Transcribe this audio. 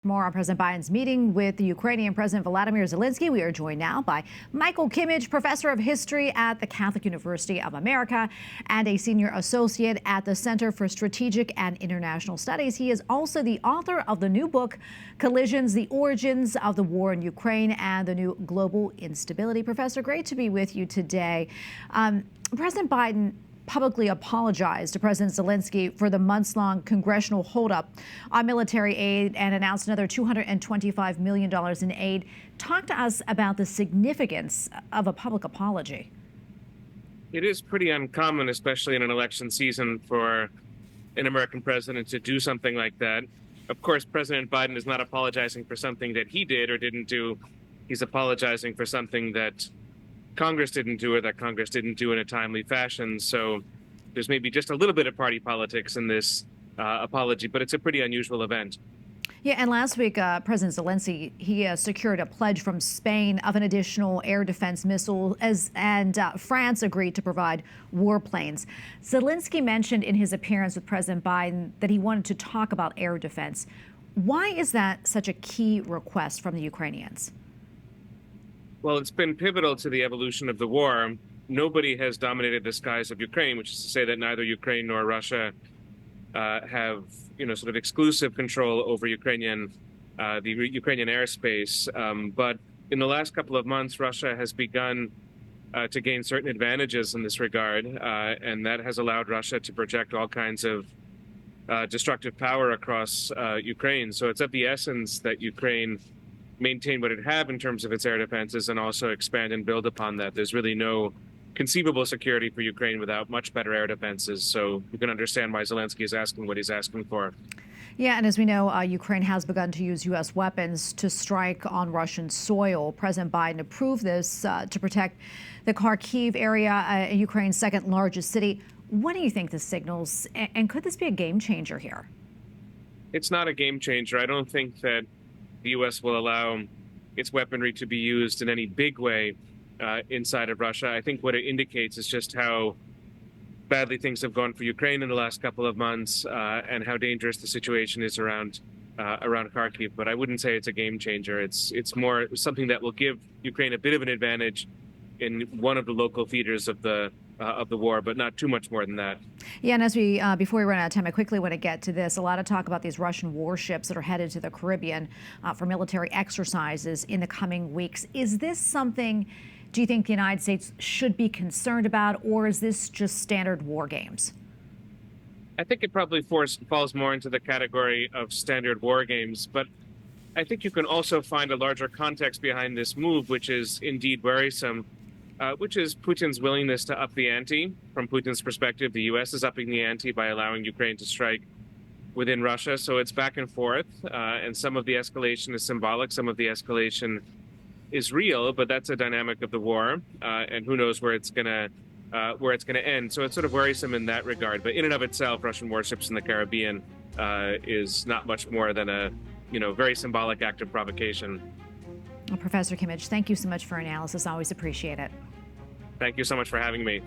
More on President Biden's meeting with the Ukrainian President Volodymyr Zelensky. We are joined now by Michael Kimmage, professor of history at the Catholic University of America and a senior associate at the Center for Strategic and International Studies. He is also the author of the new book, Collisions: The Origins of the War in Ukraine and the New Global Instability. Professor, great to be with you today. President Biden publicly apologized to President Zelensky for the months-long congressional holdup on military aid and announced another $225 million in aid. Talk to us about the significance of a public apology. It is pretty uncommon, especially in an election season, for an American president to do something like that. Of course, President Biden is not apologizing for something that he did or didn't do. He's apologizing for something that Congress didn't do or that Congress didn't do in a timely fashion. So there's maybe just a little bit of party politics in this apology, but it's a pretty unusual event. Yeah, and last week, President Zelensky, he secured a pledge from Spain of an additional air defense missile, and France agreed to provide warplanes. Zelensky mentioned in his appearance with President Biden that he wanted to talk about air defense. Why is that such a key request from the Ukrainians? Well, it's been pivotal to the evolution of the war. Nobody has dominated the skies of Ukraine, which is to say that neither Ukraine nor Russia have, sort of exclusive control over the Ukrainian airspace. But in the last couple of months, Russia has begun to gain certain advantages in this regard, and that has allowed Russia to project all kinds of destructive power across Ukraine. So it's of the essence that Ukraine maintain what it have in terms of its air defenses and also expand and build upon that. There's really no conceivable security for Ukraine without much better air defenses. So you can understand why Zelensky is asking what he's asking for. Yeah, and as we know, Ukraine has begun to use U.S. weapons to strike on Russian soil. President Biden approved this to protect the Kharkiv area, Ukraine's second largest city. What do you think this signals? And could this be a game changer here? It's not a game changer. I don't think that the U.S. will allow its weaponry to be used in any big way inside of Russia. I think what it indicates is just how badly things have gone for Ukraine in the last couple of months and how dangerous the situation is around Kharkiv. But I wouldn't say it's a game changer. It's more something that will give Ukraine a bit of an advantage in one of the local theaters of the war, but not too much more than that. Yeah, and as before we run out of time, I quickly want to get to this. A lot of talk about these Russian warships that are headed to the Caribbean for military exercises in the coming weeks. Is this something, do you think the United States should be concerned about, or is this just standard war games? I think it probably falls more into the category of standard war games, but I think you can also find a larger context behind this move, which is indeed worrisome. Which is Putin's willingness to up the ante. From Putin's perspective, the U.S. is upping the ante by allowing Ukraine to strike within Russia. So it's back and forth, and some of the escalation is symbolic, some of the escalation is real, but that's a dynamic of the war, and who knows where it's gonna end. So it's sort of worrisome in that regard. But in and of itself, Russian warships in the Caribbean is not much more than a very symbolic act of provocation. Well, Professor Kimmage, thank you so much for your analysis. Always appreciate it. Thank you so much for having me.